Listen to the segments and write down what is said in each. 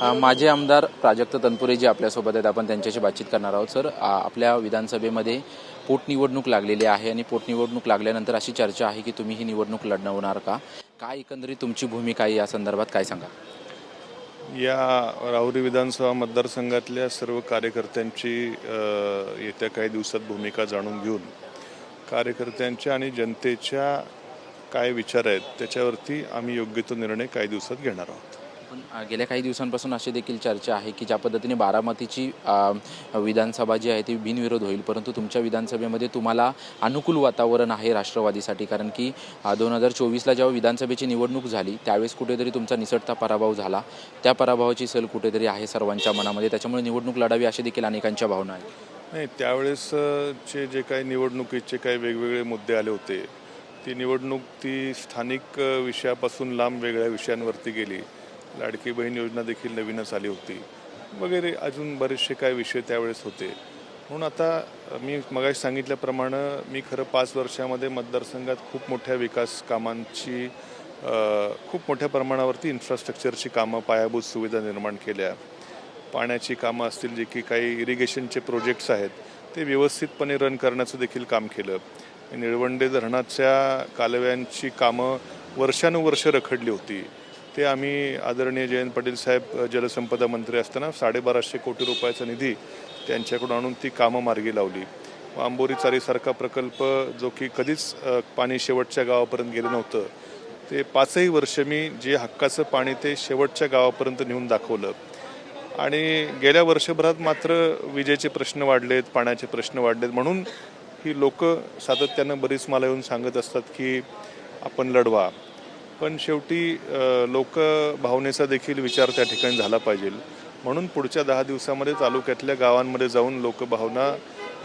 माजी आमदार प्राजक्त तनपुरे जी आपल्यासोबत आहेत, आपण त्यांच्याशी बातचीत करणार आहोत. सर, आपल्या विधानसभेमध्ये पोटनिवडणूक लागलेली आहे आणि पोटनिवडणूक लागल्यानंतर अशी चर्चा आहे की तुम्ही ही निवडणूक लढवणार का? काय एकंदरीत तुमची भूमिका आहे या संदर्भात, काय सांगा? या राहुरी विधानसभा मतदारसंघातल्या सर्व कार्यकर्त्यांची येत्या काही दिवसात भूमिका जाणून घेऊन कार्यकर्त्यांच्या आणि जनतेच्या काय विचार आहेत त्याच्यावरती आम्ही योग्य तो निर्णय काही दिवसात घेणार आहोत. पण गेल्या काही दिवसांपासून अशी देखील चर्चा आहे की ज्या पद्धतीने बारामतीची विधानसभा जी आहे ती बिनविरोध होईल, परंतु तुमच्या विधानसभेमध्ये तुम्हाला अनुकूल वातावरण आहे राष्ट्रवादीसाठी, कारण की 2024ला जेव्हा विधानसभेची निवडणूक झाली त्यावेळेस कुठेतरी तुमचा निसटता पराभव झाला. त्या पराभवाची सल कुठेतरी आहे सर्वांच्या मनामध्ये, त्याच्यामुळे निवडणूक लढावी अशी देखील अनेकांच्या भावना आहेत. नाही, त्यावेळेसचे जे काही निवडणुकीचे काही वेगवेगळे मुद्दे आले होते, ती निवडणूक ती स्थानिक विषयापासून लांब वेगळ्या विषयांवरती गेली. लाडकी बहीण योजना देखील नवीनच आली होती वगैरे, अजून बरेचसे काय विषय त्यावेळेस होते. म्हणून आता मी मगाशी सांगितल्याप्रमाणे मी खरं 5 वर्षामध्ये मतदारसंघात खूप मोठ्या विकास कामांची खूप मोठ्या प्रमाणावरती इन्फ्रास्ट्रक्चरची कामं, पायाभूत सुविधा निर्माण केल्या. पाण्याची कामं असतील, जे की काही इरिगेशनचे प्रोजेक्ट्स आहेत ते व्यवस्थितपणे रन करण्याचं देखील काम केलं. निळवंडे धरणाच्या कालव्यांची कामं वर्षानुवर्ष रखडली होती, ते आम्ही आदरणीय जयंत पाटील साहेब जलसंपदा मंत्री असताना 1250 कोटी रुपयाचा निधी त्यांच्याकडून आणून ती कामं मार्गी लावली. आंबोरी चारीसारखा प्रकल्प जो की कधीच पाणी शेवटच्या गावापर्यंत गेलं नव्हतं, ते 5ही वर्ष मी जे हक्काचं पाणी ते शेवटच्या गावापर्यंत नेऊन दाखवलं. आणि गेल्या वर्षभरात मात्र विजेचे प्रश्न वाढलेत, पाण्याचे प्रश्न वाढलेत, म्हणून ही लोक सातत्यानं बरीच मला येऊन सांगत असतात की आपण लढवा. पण शेवटी लोक भावनेचा देखील विचार त्या ठिकाणी झाला पाहिजे, म्हणून पुढच्या 10 दिवसामध्ये तालुक्यातल्या गावांमध्ये जाऊन लोक भावना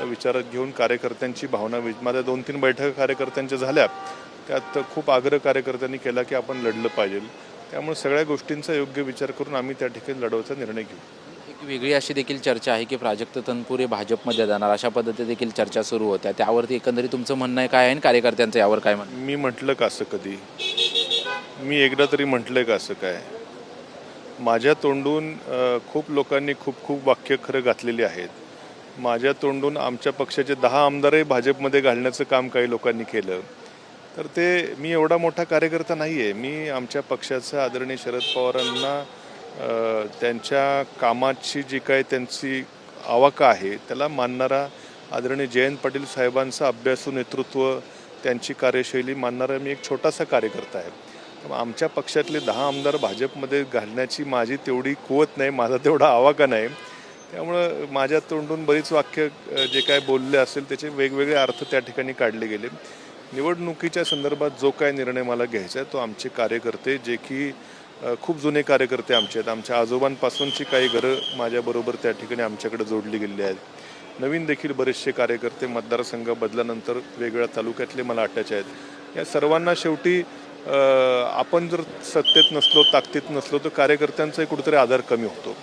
विचारात घेऊन कार्यकर्त्यांची भावना, माझ्या 2-3 बैठका कार्यकर्त्यांच्या झाल्या, त्यात खूप आग्रह कार्यकर्त्यांनी केला की आपण लढलं पाहिजे. त्यामुळे सगळ्या गोष्टींचा योग्य विचार करून आम्ही त्या ठिकाणी लढवायचा निर्णय घेऊ. एक वेगळी अशी देखील चर्चा आहे की प्राजक्त तनपुरे भाजपमध्ये जाणार, अशा पद्धतीने देखील चर्चा सुरू होत्या. त्यावरती एकंदरीत तुमचं म्हणणं आहे काय आहे, कार्यकर्त्यांचं यावर काय म्हणणं? मी म्हटलं का असं कधी? मी एकदा तरी म्हटलंय का असं काय? माझ्या तोंडून खूप लोकांनी खूप वाक्य खरं घातलेली आहेत. माझ्या तोंडून आमच्या पक्षाचे 10 आमदारही भाजपमध्ये घालण्याचं काम काही लोकांनी केलं. तर ते, मी एवढा मोठा कार्यकर्ता नाही आहे. मी आमच्या पक्षाचं आदरणीय शरद पवारांना त्यांच्या कामाची जी काही त्यांची आवाका आहे त्याला मानणारा, आदरणीय जयंत पाटील साहेबांचं अभ्यासू नेतृत्व, त्यांची कार्यशैली मानणारा मी एक छोटासा कार्यकर्ता आहे. आमच्या पक्षातले 10 आमदार भाजपमध्ये घालण्याची माझी तेवढी कुवत नाही, माझा तेवढा आवाका नाही. त्यामुळं माझ्या तोंडून बरीच वाक्य जे काय बोलले असेल त्याचे वेगवेगळे अर्थ त्या ठिकाणी काढले गेले. निवडणुकीच्या संदर्भात जो काय निर्णय मला घ्यायचा आहे तो आमचे कार्यकर्ते, जे की खूप जुने कार्यकर्ते आमचे आहेत, आमच्या आजोबांपासूनची काही घरं माझ्याबरोबर त्या ठिकाणी आमच्याकडे जोडली गेलेली आहेत. नवीन देखील बरेचसे कार्यकर्ते मतदारसंघ बदल्यानंतर वेगवेगळ्या तालुक्यातले मला अटॅच आहेत. या सर्वांना शेवटी आपण जर सत्तेत नसलो, ताकदीत नसलो तर कार्यकर्त्यांचाही कुठेतरी आधार कमी होतो.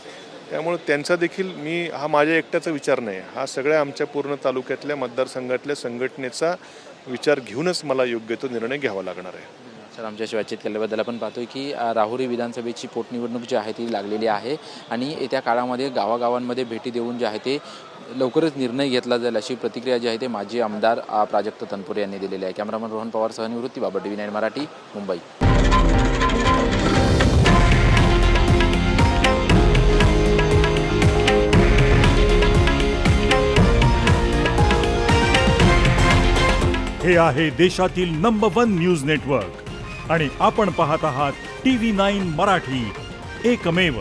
त्यामुळे त्यांचा देखील, हा माझ्या एकट्याचा विचार नाही, हा सगळ्या आमच्या पूर्ण तालुक्यातल्या मतदारसंघातल्या संघटनेचा विचार घेऊनच मला योग्य तो निर्णय घ्यावा लागणार आहे. सर, आमच्याशी बातचीत केल्याबद्दल आपण पाहतोय की राहुरी विधानसभेची पोटनिवडणूक जी आहे ती लागलेली आहे आणि येत्या काळामध्ये गावागावांमध्ये भेटी देऊन जे आहे ते लवकरच निर्णय घेतला जाईल, अशी प्रतिक्रिया जी आहे ते माजी आमदार प्राजक्त तनपुरे यांनी दिलेली आहे. कॅमेरामन रोहन पवारसह निवृत्ती बाबा, TV9 मराठी, मुंबई. हे आहे देशातील नंबर 1 न्यूज नेटवर्क आणि आपण पाहत आहात TV9 मराठी, एकमेव.